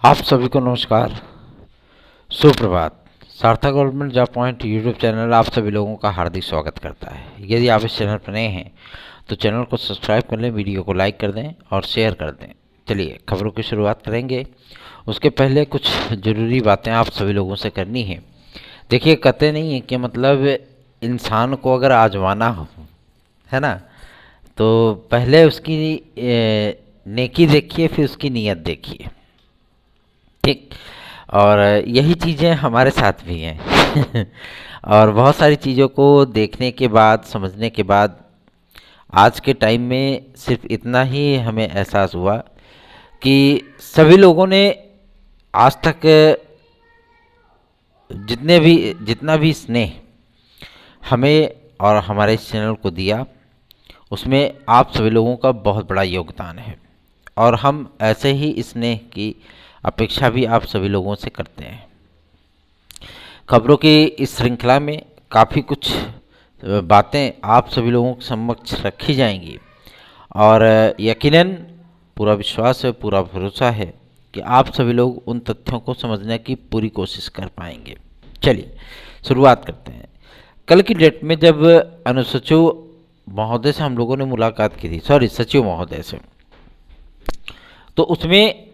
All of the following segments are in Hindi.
आप सभी को नमस्कार, सुप्रभात। सार्थक government job point YouTube channel आप सभी लोगों का हार्दिक स्वागत करता है। यदि आप इस चैनल पर नए हैं तो चैनल को सब्सक्राइब कर लें, वीडियो को लाइक कर दें और शेयर कर दें। चलिए खबरों की शुरुआत करेंगे। उसके पहले कुछ ज़रूरी बातें आप सभी लोगों से करनी है। देखिए, कहते नहीं है कि मतलब इंसान को अगर आजमाना हो, है ना, तो पहले उसकी नेकी देखिए, फिर उसकी नीयत देखिए। ठीक। और यही चीज़ें हमारे साथ भी हैं। और बहुत सारी चीज़ों को देखने के बाद, समझने के बाद आज के टाइम में सिर्फ इतना ही हमें एहसास हुआ कि सभी लोगों ने आज तक जितना भी स्नेह हमें और हमारे इस चैनल को दिया, उसमें आप सभी लोगों का बहुत बड़ा योगदान है। और हम ऐसे ही स्नेह की अपेक्षा भी आप सभी लोगों से करते हैं। खबरों की इस श्रृंखला में काफ़ी कुछ बातें आप सभी लोगों के समक्ष रखी जाएंगी और यकीनन पूरा विश्वास है, पूरा भरोसा है कि आप सभी लोग उन तथ्यों को समझने की पूरी कोशिश कर पाएंगे। चलिए शुरुआत करते हैं। कल की डेट में जब अनुसचिव महोदय से हम लोगों ने मुलाकात की थी, सचिव महोदय से, तो उसमें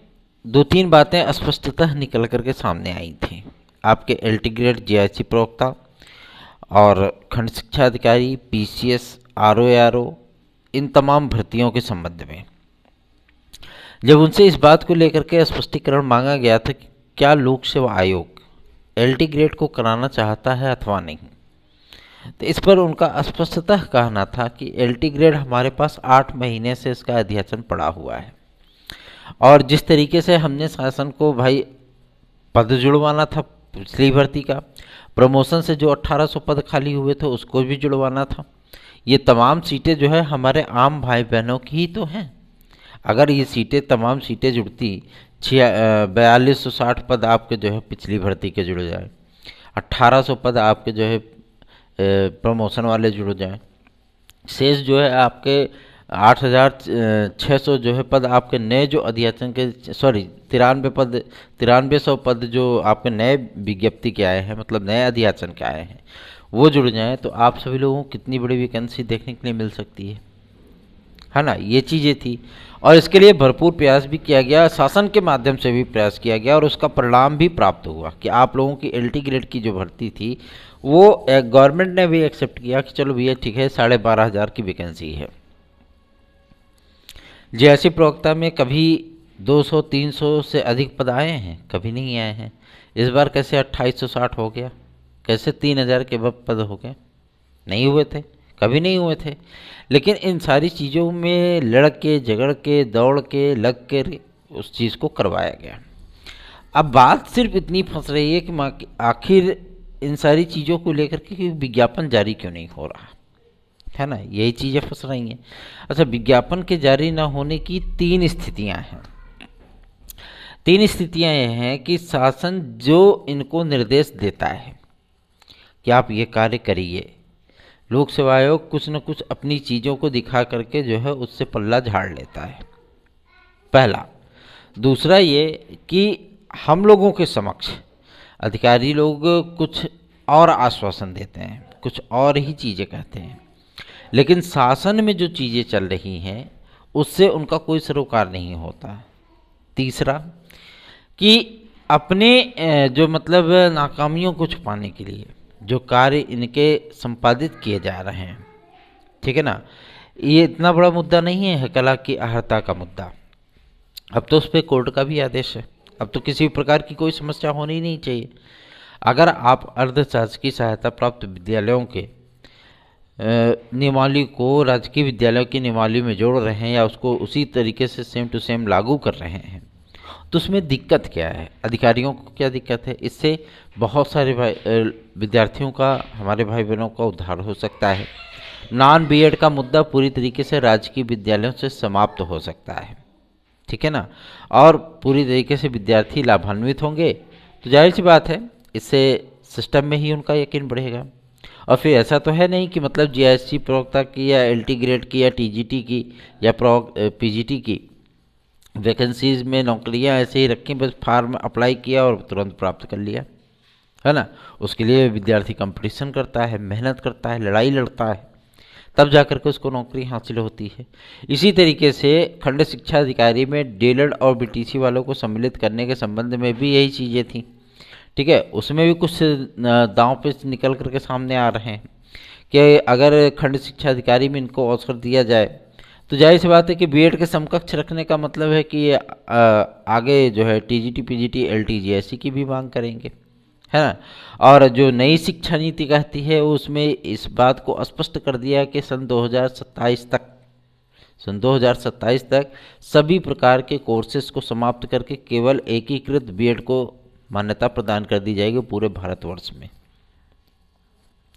दो तीन बातें स्पष्टतः निकल करके सामने आई थी। आपके एलटी ग्रेड जेआईसी प्रवक्ता और खंड शिक्षा अधिकारी, पीसीएस, आरओ, इन तमाम भर्तियों के संबंध में जब उनसे इस बात को लेकर के स्पष्टीकरण मांगा गया था कि क्या लोक सेवा आयोग एलटी ग्रेड को कराना चाहता है अथवा नहीं, तो इस पर उनका स्पष्टतः कहना था कि एलटी ग्रेड हमारे पास 8 महीने से इसका अध्याचन पड़ा हुआ है और जिस तरीके से हमने शासन को भाई पद जुड़वाना था, पिछली भर्ती का प्रमोशन से जो 1800 पद खाली हुए थे उसको भी जुड़वाना था। ये तमाम सीटें जो है हमारे आम भाई बहनों की ही तो हैं। अगर ये सीटें, तमाम सीटें जुड़ती, 4260 पद आपके जो है पिछली भर्ती के जुड़ जाए, 1800 पद आपके जो है प्रमोशन वाले जुड़ जाए, शेष जो है आपके 8600 जो है पद आपके नए जो अध्याचन के 9300 पद जो आपके नए विज्ञप्ति के आए हैं, मतलब नए अध्याचन के आए हैं, वो जुड़ जाएं तो आप सभी लोगों को कितनी बड़ी वैकेंसी देखने के लिए मिल सकती है ना। ये चीज़ें थी और इसके लिए भरपूर प्रयास भी किया गया, शासन के माध्यम से भी प्रयास किया गया और उसका परिणाम भी प्राप्त हुआ कि आप लोगों की एलटी ग्रेड की जो भर्ती थी वो गवर्नमेंट ने भी एक्सेप्ट किया कि चलो भैया ठीक है, 12,500 की वैकेंसी है। जेआईसी प्रवक्ता में कभी 200-300 से अधिक पद आए हैं? कभी नहीं आए हैं। इस बार कैसे 2860 हो गया? कैसे 3000 के पद हो गए? नहीं हुए थे, कभी नहीं हुए थे। लेकिन इन सारी चीज़ों में लड़ के, झगड़ के, दौड़ के, लग के उस चीज़ को करवाया गया। अब बात सिर्फ इतनी फंस रही है कि आखिर इन सारी चीज़ों को लेकर के विज्ञापन जारी क्यों नहीं हो रहा, है ना। यही चीज़ें फंस रही हैं। अच्छा, विज्ञापन के जारी ना होने की 3 स्थितियां हैं। 3 स्थितियां ये हैं कि शासन जो इनको निर्देश देता है कि आप ये कार्य करिए, लोक सेवा आयोग कुछ न कुछ अपनी चीज़ों को दिखा करके जो है उससे पल्ला झाड़ लेता है, पहला। दूसरा ये कि हम लोगों के समक्ष अधिकारी लोग कुछ और आश्वासन देते हैं, कुछ और ही चीज़ें कहते हैं, लेकिन शासन में जो चीज़ें चल रही हैं उससे उनका कोई सरोकार नहीं होता। तीसरा कि अपने जो मतलब नाकामियों को छुपाने के लिए जो कार्य इनके संपादित किए जा रहे हैं, ठीक है ना, ये इतना बड़ा मुद्दा नहीं है कला की अहर्ता का मुद्दा। अब तो उस पर कोर्ट का भी आदेश है, अब तो किसी प्रकार की कोई समस्या होनी नहीं चाहिए। अगर आप अर्धशासकीय सहायता प्राप्त विद्यालयों के नियमावली को राजकीय विद्यालयों की नियमावली में जोड़ रहे हैं या उसको उसी तरीके से सेम टू सेम लागू कर रहे हैं, तो उसमें दिक्कत क्या है? अधिकारियों को क्या दिक्कत है? इससे बहुत सारे विद्यार्थियों का, हमारे भाई बहनों का उद्धार हो सकता है। नॉन बीएड का मुद्दा पूरी तरीके से राजकीय विद्यालयों से समाप्त हो सकता है, ठीक है ना, और पूरी तरीके से विद्यार्थी लाभान्वित होंगे। तो जाहिर सी बात है, इससे सिस्टम में ही उनका यकीन बढ़ेगा। और फिर ऐसा तो है नहीं कि मतलब जीआईएससी प्रवक्ता की या एलटी ग्रेड की या टीजीटी की या पीजीटी की वैकेंसीज में नौकरियां ऐसे ही रखी, बस फार्म अप्लाई किया और तुरंत प्राप्त कर लिया, है ना। उसके लिए विद्यार्थी कंपटीशन करता है, मेहनत करता है, लड़ाई लड़ता है, तब जाकर के उसको नौकरी हासिल होती है। इसी तरीके से खंड शिक्षा अधिकारी में डीएलएड और बीटीसी वालों को सम्मिलित करने के संबंध में भी यही चीज़ें थी, ठीक है। उसमें भी कुछ दांव पे निकल करके सामने आ रहे हैं कि अगर खंड शिक्षा अधिकारी में इनको अवसर दिया जाए तो जाहिर सी बात है कि बीएड के समकक्ष रखने का मतलब है कि ये आगे जो है टीजीटी पीजीटी एलटीजी ऐसी की भी मांग करेंगे, है ना। और जो नई शिक्षा नीति कहती है उसमें इस बात को स्पष्ट कर दिया है कि सन 2027 तक सभी प्रकार के कोर्सेज को समाप्त करके केवल एकीकृत बीएड को मान्यता प्रदान कर दी जाएगी पूरे भारतवर्ष में।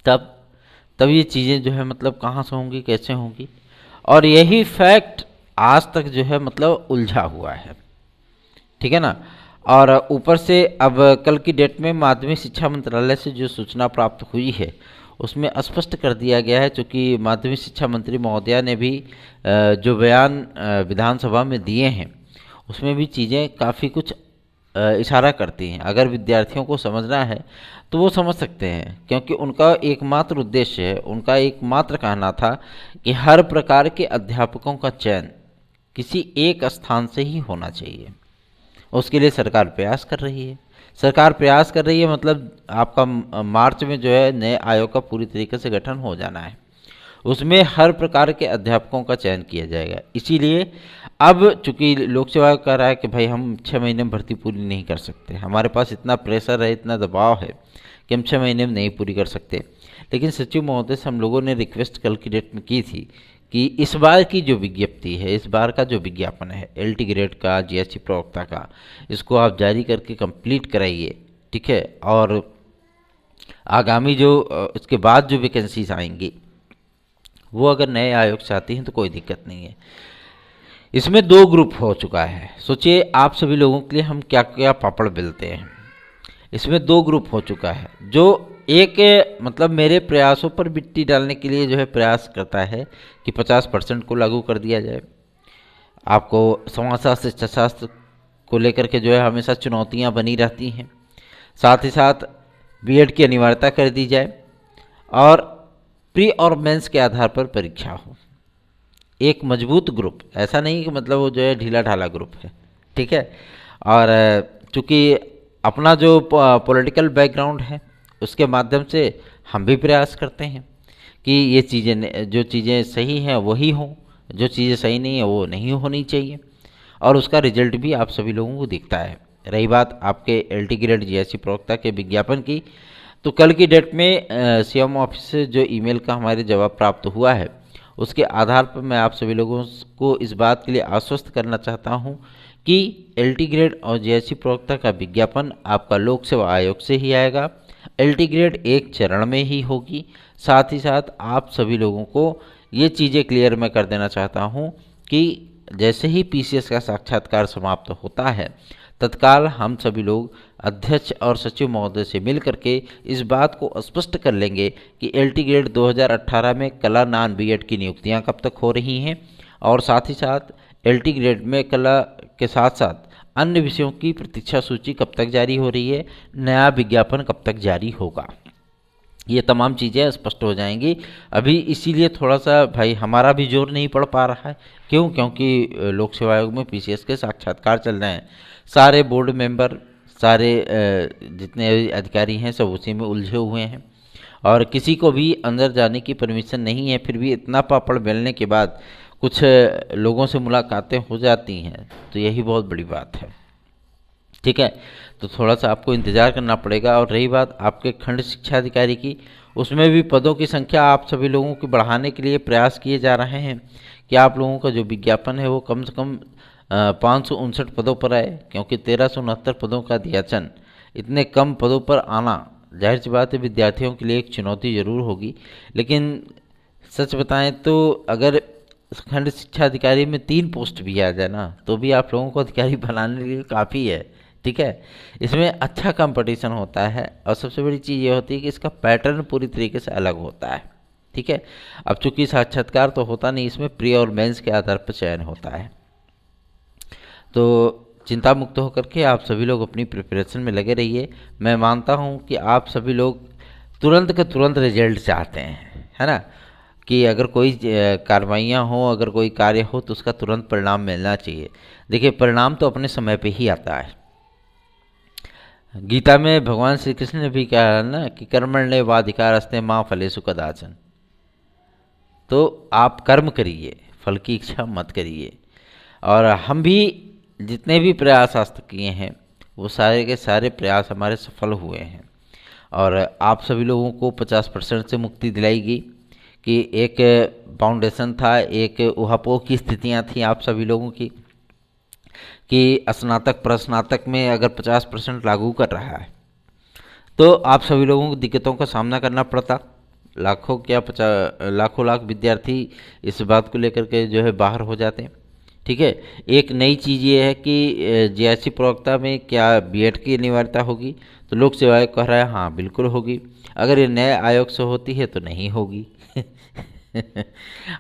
तब तब ये चीज़ें जो है मतलब कहाँ से होंगी, कैसे होंगी, और यही फैक्ट आज तक जो है मतलब उलझा हुआ है, ठीक है ना। और ऊपर से अब कल की डेट में माध्यमिक शिक्षा मंत्रालय से जो सूचना प्राप्त हुई है उसमें स्पष्ट कर दिया गया है, चूँकि माध्यमिक शिक्षा मंत्री महोदया ने भी जो बयान विधानसभा में दिए हैं उसमें भी चीज़ें काफ़ी कुछ इशारा करती हैं। अगर विद्यार्थियों को समझना है तो वो समझ सकते हैं, क्योंकि उनका एकमात्र उद्देश्य है, उनका एकमात्र कहना था कि हर प्रकार के अध्यापकों का चयन किसी एक स्थान से ही होना चाहिए। उसके लिए सरकार प्रयास कर रही है। सरकार प्रयास कर रही है मतलब आपका मार्च में जो है नए आयोग का पूरी तरीके से गठन हो जाना है, उसमें हर प्रकार के अध्यापकों का चयन किया जाएगा। इसीलिए अब चूंकि लोक सेवा आयोग कह रहा है कि भाई हम 6 महीने में भर्ती पूरी नहीं कर सकते, हमारे पास इतना प्रेशर है, इतना दबाव है कि हम 6 महीने में नहीं पूरी कर सकते, लेकिन सचिव महोदय से हम लोगों ने रिक्वेस्ट कल की डेट में की थी कि इस बार की जो विज्ञप्ति है, इस बार का जो विज्ञापन है एलटी ग्रेड का, जीएससी प्रवक्ता का, इसको आप जारी करके कंप्लीट कराइए, ठीक है। और आगामी जो इसके बाद जो वैकेंसीज आएंगी वो अगर नए आयोग से आती हैं तो कोई दिक्कत नहीं है। इसमें 2 ग्रुप हो चुका है। सोचिए आप सभी लोगों के लिए हम क्या क्या पापड़ बेलते हैं। इसमें 2 ग्रुप हो चुका है। जो एक मतलब मेरे प्रयासों पर मिट्टी डालने के लिए जो है प्रयास करता है कि 50% को लागू कर दिया जाए। आपको समाजशास्त्र शिक्षाशास्त्र को लेकर के जो है हमेशा चुनौतियां बनी रहती हैं। साथ ही साथ बीएड की अनिवार्यता कर दी जाए और प्री और मेंस के आधार पर परीक्षा हो। एक मजबूत ग्रुप, ऐसा नहीं कि मतलब वो जो है ढीला ढाला ग्रुप है, ठीक है। और चूँकि अपना जो पॉलिटिकल बैकग्राउंड है उसके माध्यम से हम भी प्रयास करते हैं कि ये चीज़ें, जो चीज़ें सही हैं वही हों, जो चीज़ें सही नहीं है वो नहीं होनी चाहिए, और उसका रिजल्ट भी आप सभी लोगों को दिखता है। रही बात आपके एलटी ग्रेड जीएससी प्रवक्ता के विज्ञापन की, तो कल की डेट में सीएम ऑफिस से जो ईमेल का हमारे जवाब प्राप्त हुआ है उसके आधार पर मैं आप सभी लोगों को इस बात के लिए आश्वस्त करना चाहता हूं कि एलटी ग्रेड और जीएससी प्रवक्ता का विज्ञापन आपका लोक सेवा आयोग से ही आएगा। एलटी ग्रेड एक चरण में ही होगी। साथ ही साथ आप सभी लोगों को ये चीज़ें क्लियर मैं कर देना चाहता हूं कि जैसे ही पीसीएस का साक्षात्कार समाप्त होता है तत्काल हम सभी लोग अध्यक्ष और सचिव महोदय से मिल करके इस बात को स्पष्ट कर लेंगे कि एलटी ग्रेड 2018 में कला नॉन बीएड की नियुक्तियां कब तक हो रही हैं, और साथ ही साथ एलटी ग्रेड में कला के साथ साथ अन्य विषयों की प्रतीक्षा सूची कब तक जारी हो रही है, नया विज्ञापन कब तक जारी होगा। ये तमाम चीज़ें स्पष्ट हो जाएंगी। अभी इसीलिए थोड़ा सा भाई हमारा भी जोर नहीं पड़ पा रहा है। क्यों? क्योंकि लोक सेवा आयोग में पीसीएस के साक्षात्कार चल रहे हैं। सारे बोर्ड मेंबर, सारे जितने अधिकारी हैं सब उसी में उलझे हुए हैं और किसी को भी अंदर जाने की परमिशन नहीं है। फिर भी इतना पापड़ बेलने के बाद कुछ लोगों से मुलाकातें हो जाती हैं, तो यही बहुत बड़ी बात है, ठीक है। तो थोड़ा सा आपको इंतज़ार करना पड़ेगा। और रही बात आपके खंड शिक्षा अधिकारी की, उसमें भी पदों की संख्या आप सभी लोगों की बढ़ाने के लिए प्रयास किए जा रहे हैं कि आप लोगों का जो विज्ञापन है वो कम से कम 559 पदों पर आए, क्योंकि 1369 पदों का अध्याचन, इतने कम पदों पर आना जाहिर सी बात है विद्यार्थियों के लिए एक चुनौती ज़रूर होगी। लेकिन सच बताएं तो अगर खंड शिक्षा अधिकारी में 3 पोस्ट भी आ जाए ना तो भी आप लोगों को अधिकारी बनाने के लिए काफ़ी है, ठीक है। इसमें अच्छा कंपटीशन होता है और सबसे बड़ी चीज़ ये होती है कि इसका पैटर्न पूरी तरीके से अलग होता है, ठीक है। अब चूंकि साक्षात्कार तो होता नहीं, इसमें प्री और मेंस के आधार पर चयन होता है। तो चिंता मुक्त होकर के आप सभी लोग अपनी प्रिपरेशन में लगे रहिए। मैं मानता हूँ कि आप सभी लोग तुरंत के तुरंत रिजल्ट चाहते हैं, है ना, कि अगर कोई कार्रवाइयाँ हो, अगर कोई कार्य हो तो उसका तुरंत परिणाम मिलना चाहिए। देखिए, परिणाम तो अपने समय पे ही आता है। गीता में भगवान श्री कृष्ण ने भी कहा है ना कि कर्मण्येवाधिकारस्ते मा फलेषु कदाचन। तो आप कर्म करिए, फल की इच्छा मत करिए। और हम भी जितने भी प्रयास आज तक किए हैं वो सारे के सारे प्रयास हमारे सफल हुए हैं। और आप सभी लोगों को 50% से मुक्ति दिलाएगी कि एक फाउंडेशन था, एक ऊहापोह की स्थितियां थी आप सभी लोगों की, कि स्नातक प्रस्नातक में अगर 50% लागू कर रहा है तो आप सभी लोगों को दिक्कतों का सामना करना पड़ता। लाखों क्या लाखों लाख विद्यार्थी इस बात को लेकर के जो है बाहर हो जाते हैं। ठीक है, एक नई चीज़ ये है कि जीआईसी प्रवक्ता में क्या बीएड की अनिवार्यता होगी, तो लोक सेवा आयोग कह रहा है हाँ बिल्कुल होगी। अगर ये नए आयोग से होती है तो नहीं होगी।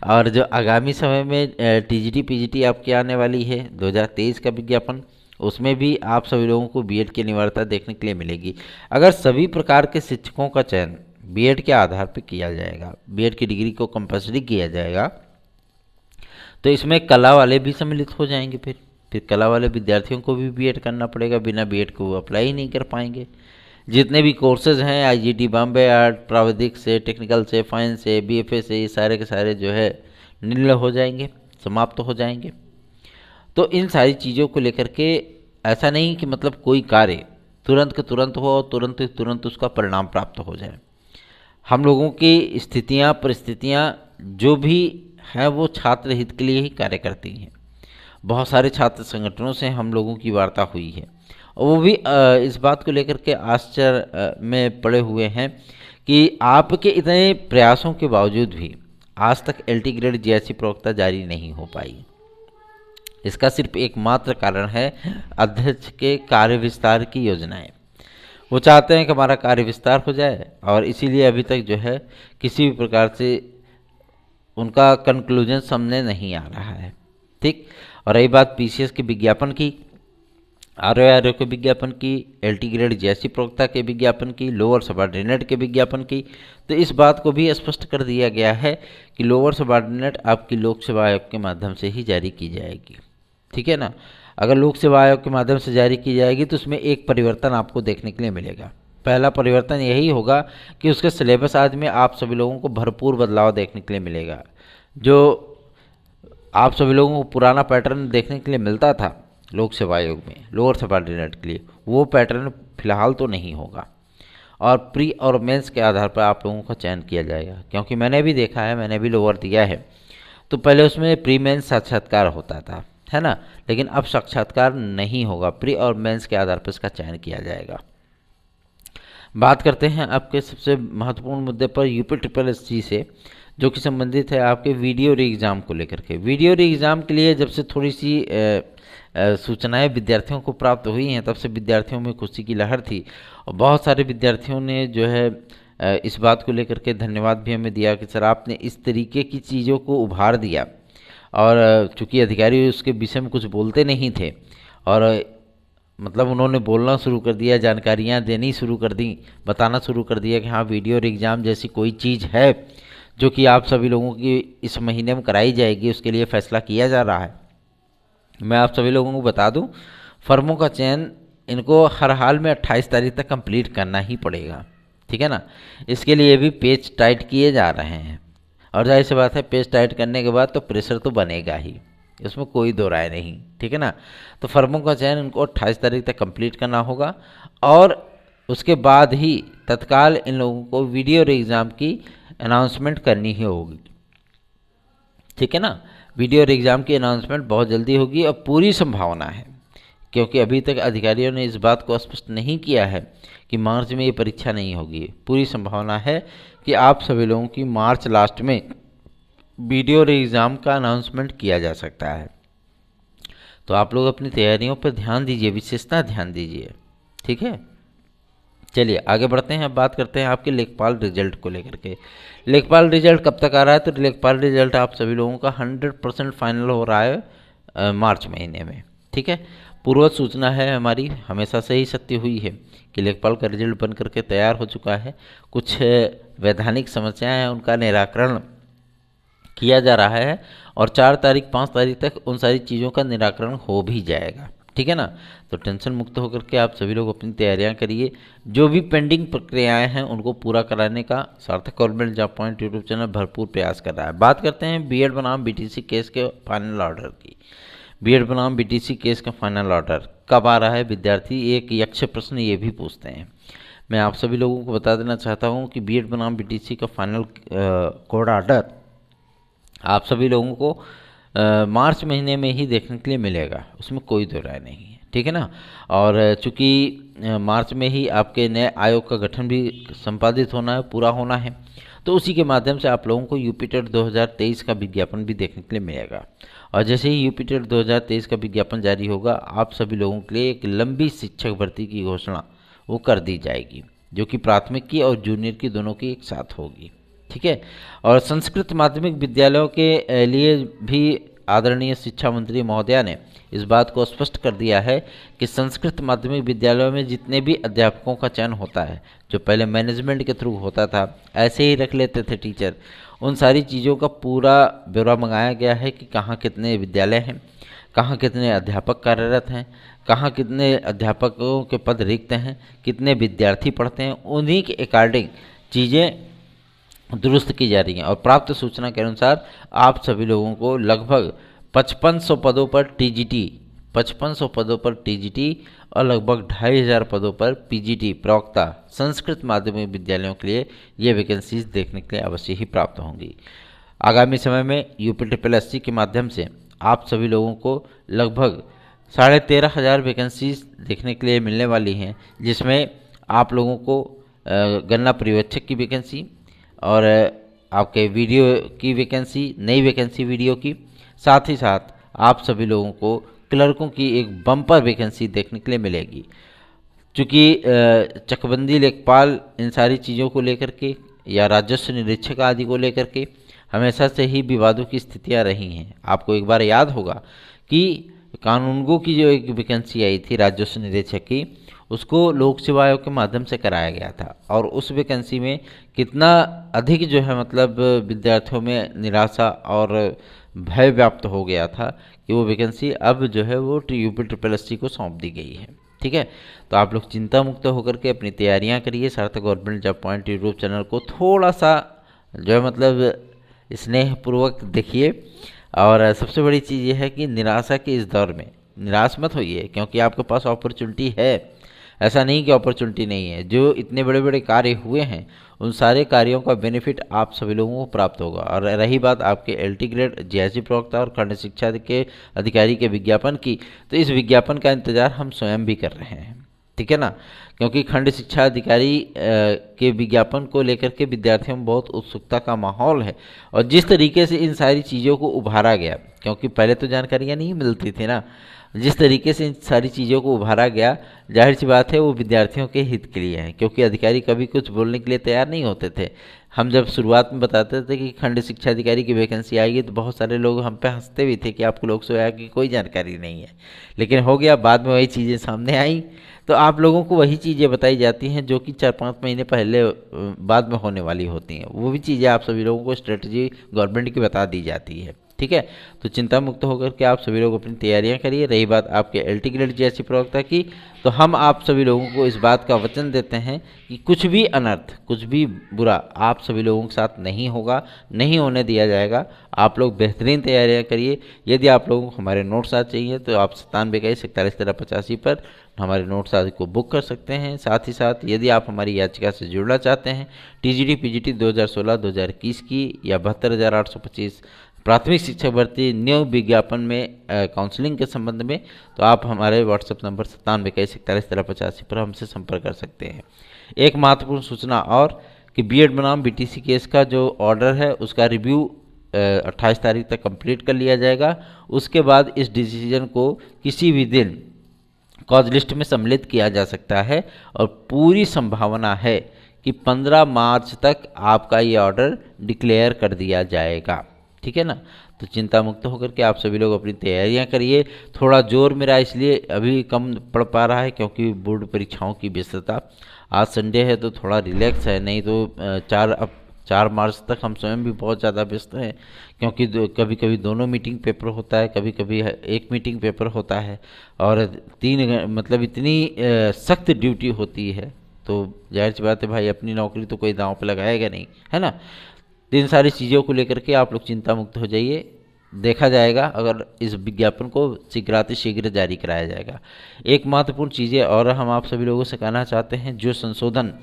और जो आगामी समय में टीजीटी पीजीटी आपकी आने वाली है 2023 का विज्ञापन, उसमें भी आप सभी लोगों को बीएड की अनिवार्यता देखने के लिए मिलेगी। अगर सभी प्रकार के शिक्षकों का चयन बीएड के आधार पर किया जाएगा, बीएड की डिग्री को कंपलसरी किया जाएगा, तो इसमें कला वाले भी सम्मिलित हो जाएंगे। फिर कला वाले विद्यार्थियों को भी बीएड करना पड़ेगा, बिना बीएड को वो अप्लाई ही नहीं कर पाएंगे। जितने भी कोर्सेज हैं आईजीटी बॉम्बे, आर्ट, प्राविधिक से, टेक्निकल से, फाइनेंस से, बीएफए से, ये सारे के सारे जो है निल हो जाएंगे, समाप्त हो जाएंगे। तो इन सारी चीज़ों को लेकर के ऐसा नहीं कि मतलब कोई कार्य तुरंत के तुरंत हो और तुरंत के तुरंत उसका परिणाम प्राप्त हो जाए। हम लोगों की स्थितियाँ परिस्थितियाँ जो भी हैं वो छात्र हित के लिए ही कार्य करती हैं। बहुत सारे छात्र संगठनों से हम लोगों की वार्ता हुई है और वो भी इस बात को लेकर के आश्चर्य में पड़े हुए हैं कि आपके इतने प्रयासों के बावजूद भी आज तक एलटी ग्रेड जीआईसी प्रवक्ता जारी नहीं हो पाई। इसका सिर्फ एकमात्र कारण है अध्यक्ष के कार्य विस्तार की योजनाएं। वो चाहते हैं कि हमारा कार्य विस्तार हो जाए और इसीलिए अभी तक जो है किसी भी प्रकार से उनका कंक्लूजन सामने नहीं आ रहा है। ठीक, और रही बात पीसीएस के विज्ञापन की, आरओ के विज्ञापन की, एलटी ग्रेड जीआईसी प्रवक्ता के विज्ञापन की, लोअर सबऑर्डिनेट के विज्ञापन की, तो इस बात को भी स्पष्ट कर दिया गया है कि लोअर सबऑर्डिनेट आपकी लोक सेवा आयोग के माध्यम से ही जारी की जाएगी। ठीक है ना, अगर लोक सेवा आयोग के माध्यम से जारी की जाएगी तो उसमें एक परिवर्तन आपको देखने के लिए मिलेगा। पहला परिवर्तन यही होगा कि उसके सिलेबस आज में आप सभी लोगों को भरपूर बदलाव देखने के लिए मिलेगा। जो आप सभी लोगों को पुराना पैटर्न देखने के लिए मिलता था लोक सेवा आयोग में लोअर सबऑर्डिनेट के लिए, वो पैटर्न फिलहाल तो नहीं होगा और प्री और मेंस के आधार पर आप लोगों का चयन किया जाएगा। क्योंकि मैंने भी देखा है, मैंने भी लोअर दिया है, तो पहले उसमें प्री मेंस साक्षात्कार होता था, है ना, लेकिन अब साक्षात्कार नहीं होगा, प्री और मेंस के आधार पर इसका चयन किया जाएगा। बात करते हैं आपके सबसे महत्वपूर्ण मुद्दे पर यूपी ट्रिपल एससी से, जो कि संबंधित है आपके वीडियो री एग्ज़ाम को लेकर के। वीडियो री एग्ज़ाम के लिए जब से थोड़ी सी सूचनाएं विद्यार्थियों को प्राप्त हुई हैं तब से विद्यार्थियों में खुशी की लहर थी और बहुत सारे विद्यार्थियों ने जो है इस बात को लेकर के धन्यवाद भी हमें दिया कि सर आपने इस तरीके की चीज़ों को उभार दिया। और चूँकि अधिकारी उसके विषय में कुछ बोलते नहीं थे और मतलब उन्होंने बोलना शुरू कर दिया, जानकारियाँ देनी शुरू कर दी, बताना शुरू कर दिया कि हाँ वीडियो एग्ज़ाम जैसी कोई चीज़ है जो कि आप सभी लोगों की इस महीने में कराई जाएगी, उसके लिए फ़ैसला किया जा रहा है। मैं आप सभी लोगों को बता दूं, फर्मों का चयन इनको हर हाल में 28 तारीख तक कंप्लीट करना ही पड़ेगा। ठीक है ना, इसके लिए भी पेज टाइट किए जा रहे हैं और जाहिर सी बात है पेज टाइट करने के बाद तो प्रेशर तो बनेगा ही, इसमें कोई दो राय नहीं। ठीक है ना, तो फर्मों का चयन इनको 28 तारीख तक कंप्लीट करना होगा और उसके बाद ही तत्काल इन लोगों को वीडियो एग्ज़ाम की अनाउंसमेंट करनी ही होगी। ठीक है ना, वीडियो एग्ज़ाम की अनाउंसमेंट बहुत जल्दी होगी और पूरी संभावना है, क्योंकि अभी तक अधिकारियों ने इस बात को स्पष्ट नहीं किया है कि मार्च में ये परीक्षा नहीं होगी। पूरी संभावना है कि आप सभी लोगों की मार्च लास्ट में वीडियो एग्ज़ाम का अनाउंसमेंट किया जा सकता है। तो आप लोग अपनी तैयारियों पर ध्यान दीजिए, विशेषता ध्यान दीजिए। ठीक है, चलिए आगे बढ़ते हैं। अब बात करते हैं आपके लेखपाल रिजल्ट को लेकर के। लेखपाल रिजल्ट कब तक आ रहा है, तो लेखपाल रिजल्ट आप सभी लोगों का 100% फाइनल हो रहा है मार्च महीने में। ठीक है। पूर्व सूचना है हमारी हमेशा से ही सत्य हुई है कि लेखपाल का रिजल्ट बन करके तैयार हो चुका है। कुछ वैधानिक समस्याएं हैं, उनका निराकरण किया जा रहा है और 4 तारीख 5 तारीख तक उन सारी चीज़ों का निराकरण हो भी जाएगा, ठीक है ना। तो टेंशन मुक्त होकर के आप सभी लोग अपनी तैयारियां करिए। जो भी पेंडिंग प्रक्रियाएं हैं उनको पूरा कराने का सार्थक government job point YouTube channel भरपूर प्रयास कर रहा है। बात करते हैं बीएड बनाम बीटीसी केस के फाइनल ऑर्डर की। बीएड बनाम बीटीसी केस का फाइनल ऑर्डर कब आ रहा है? विद्यार्थी एक यक्ष प्रश्न ये भी पूछते हैं। मैं आप सभी लोगों को बता देना चाहता हूँ कि बीएड बनाम बीटीसी का फाइनल कोड ऑर्डर आप सभी लोगों को मार्च महीने में ही देखने के लिए मिलेगा, उसमें कोई दो राय नहीं है, ठीक है ना। और चूँकि मार्च में ही आपके नए आयोग का गठन भी संपादित होना है, पूरा होना है, तो उसी के माध्यम से आप लोगों को यूपी टेट 2023 का विज्ञापन भी देखने के लिए मिलेगा। और जैसे ही यूपी टेट 2023 का विज्ञापन जारी होगा, आप सभी लोगों के लिए एक लंबी शिक्षक भर्ती की घोषणा वो कर दी जाएगी, जो कि प्राथमिक की और जूनियर की दोनों की एक साथ होगी, ठीक है। और संस्कृत माध्यमिक विद्यालयों के लिए भी आदरणीय शिक्षा मंत्री महोदया ने इस बात को स्पष्ट कर दिया है कि संस्कृत माध्यमिक विद्यालयों में जितने भी अध्यापकों का चयन होता है, जो पहले मैनेजमेंट के थ्रू होता था, ऐसे ही रख लेते थे टीचर, उन सारी चीज़ों का पूरा ब्यौरा मंगाया गया है कि कहाँ कितने विद्यालय हैं, कहाँ कितने अध्यापक कार्यरत हैं, कहाँ कितने अध्यापकों के पद रिक्त हैं, कितने विद्यार्थी पढ़ते हैं, उन्हीं के अकॉर्डिंग चीज़ें दुरुस्त की जा रही हैं। और प्राप्त सूचना के अनुसार आप सभी लोगों को लगभग 5500 पदों पर टीजीटी 5500 पदों पर टीजीटी और लगभग 2500 पदों पर पीजीटी प्रवक्ता संस्कृत माध्यमिक विद्यालयों के लिए ये वैकेंसीज देखने के लिए अवश्य ही प्राप्त होंगी। आगामी समय में यूपीटीपीएससी के माध्यम से आप सभी लोगों को लगभग 13,500 वैकेंसीज देखने के लिए मिलने वाली हैं, जिसमें आप लोगों को गणना पर्यवेक्षक की वैकेंसी और आपके वीडियो की वैकेंसी, नई वैकेंसी वीडियो की, साथ ही साथ आप सभी लोगों को क्लर्कों की एक बम्पर वैकेंसी देखने के लिए मिलेगी। चूँकि चकबंदी लेखपाल इन सारी चीज़ों को लेकर के या राजस्व निरीक्षक आदि को लेकर के हमेशा से ही विवादों की स्थितियां रही हैं। आपको एक बार याद होगा कि कानूनगो की जो एक वैकेंसी आई थी राजस्व निरीक्षक की, उसको लोक सेवा आयोग के माध्यम से कराया गया था और उस वैकेंसी में कितना अधिक जो है मतलब विद्यार्थियों में निराशा और भय व्याप्त हो गया था कि वो वैकेंसी अब जो है वो यूपीटीपीएससी को सौंप दी गई है, ठीक है। तो आप लोग चिंता मुक्त होकर के अपनी तैयारियां करिए। सार्थक government job point YouTube channel को थोड़ा सा जो है मतलब स्नेहपूर्वक देखिए। और सबसे बड़ी चीज़ ये है कि निराशा के इस दौर में निराश मत होइए, क्योंकि आपके पास अपॉर्चुनिटी है। ऐसा नहीं कि अपॉर्चुनिटी नहीं है। जो इतने बड़े बड़े कार्य हुए हैं उन सारे कार्यों का बेनिफिट आप सभी लोगों को प्राप्त होगा। और रही बात आपके एलटी ग्रेड जीआईसी प्रवक्ता और खंड शिक्षा के अधिकारी के विज्ञापन की, तो इस विज्ञापन का इंतजार हम स्वयं भी कर रहे हैं, ठीक है ना। क्योंकि खंड शिक्षा अधिकारी के विज्ञापन को लेकर के विद्यार्थियों में बहुत उत्सुकता का माहौल है। और जिस तरीके से इन सारी चीज़ों को उभारा गया, क्योंकि पहले तो जानकारियाँ नहीं मिलती थी ना, जिस तरीके से इन सारी चीज़ों को उभारा गया, जाहिर सी बात है वो विद्यार्थियों के हित के लिए है, क्योंकि अधिकारी कभी कुछ बोलने के लिए तैयार नहीं होते थे। हम जब शुरुआत में बताते थे कि खंड शिक्षा अधिकारी की वैकेंसी आएगी, तो बहुत सारे लोग हम पे हंसते भी थे कि आपको लोक सेवा की कोई जानकारी नहीं है। लेकिन हो गया, बाद में वही चीज़ें सामने आई, तो आप लोगों को वही चीज़ें बताई जाती हैं जो कि 4-5 महीने पहले बाद में होने वाली होती हैं। वो भी चीज़ें आप सभी लोगों को स्ट्रेटजी गवर्नमेंट की बता दी जाती है, ठीक है। तो चिंता मुक्त होकर के आप सभी लोग अपनी तैयारियां करिए। रही बात आपके एलटी ग्रेड जीआईसी प्रवक्ता की, तो हम आप सभी लोगों को इस बात का वचन देते हैं कि कुछ भी अनर्थ, कुछ भी बुरा आप सभी लोगों के साथ नहीं होगा, नहीं होने दिया जाएगा। आप लोग बेहतरीन तैयारियां करिए। यदि आप लोगों को हमारे नोट्स आज चाहिए तो आप 9721411385 पर हमारे नोट्स आदि को बुक कर सकते हैं। साथ ही साथ यदि आप हमारी याचिका से जुड़ना चाहते हैं टीजीटी पीजीटी 2016-2021 की या 72,825 प्राथमिक शिक्षक भर्ती न्यू विज्ञापन में काउंसलिंग के संबंध में, तो आप हमारे व्हाट्सएप नंबर 9721411385 पर हमसे संपर्क कर सकते हैं। एक महत्वपूर्ण सूचना और कि बीएड बनाम बीटीसी केस का जो ऑर्डर है उसका रिव्यू 28 तारीख तक कंप्लीट कर लिया जाएगा। उसके बाद इस डिसीजन को किसी भी दिन कॉज लिस्ट में सम्मिलित किया जा सकता है और पूरी संभावना है कि 15 मार्च तक आपका ये ऑर्डर डिक्लेयर कर दिया जाएगा, ठीक है ना। तो चिंता मुक्त होकर के आप सभी लोग अपनी तैयारियां करिए। थोड़ा जोर मेरा इसलिए अभी कम पड़ पा रहा है क्योंकि बोर्ड परीक्षाओं की व्यस्तता, आज संडे है तो थोड़ा रिलैक्स है, नहीं तो 4 मार्च तक हम स्वयं भी बहुत ज़्यादा व्यस्त हैं, क्योंकि कभी कभी दोनों मीटिंग पेपर होता है, कभी कभी एक मीटिंग पेपर होता है, और मतलब इतनी सख्त ड्यूटी होती है, तो जाहिर सी बात है भाई, अपनी नौकरी तो कोई दांव पे लगाएगा नहीं, है ना। तो इन सारी चीज़ों को लेकर के आप लोग चिंता मुक्त हो जाइए, देखा जाएगा, अगर इस विज्ञापन को शीघ्र जारी कराया जाएगा। एक महत्वपूर्ण चीज़ें और हम आप सभी लोगों से कहना चाहते हैं, जो संशोधन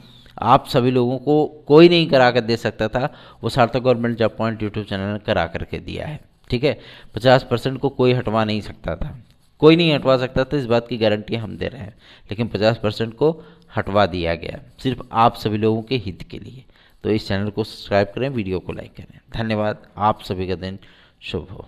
आप सभी लोगों को कोई नहीं करा कर दे सकता था, वो सार्थक government job point YouTube channel ने करा करके दिया है, ठीक है। 50% को कोई हटवा नहीं सकता था, कोई नहीं हटवा सकता था, इस बात की गारंटी हम दे रहे हैं, लेकिन 50% को हटवा दिया गया, सिर्फ आप सभी लोगों के हित के लिए। तो इस चैनल को सब्सक्राइब करें, वीडियो को लाइक करें। धन्यवाद। आप सभी का दिन शुभ हो।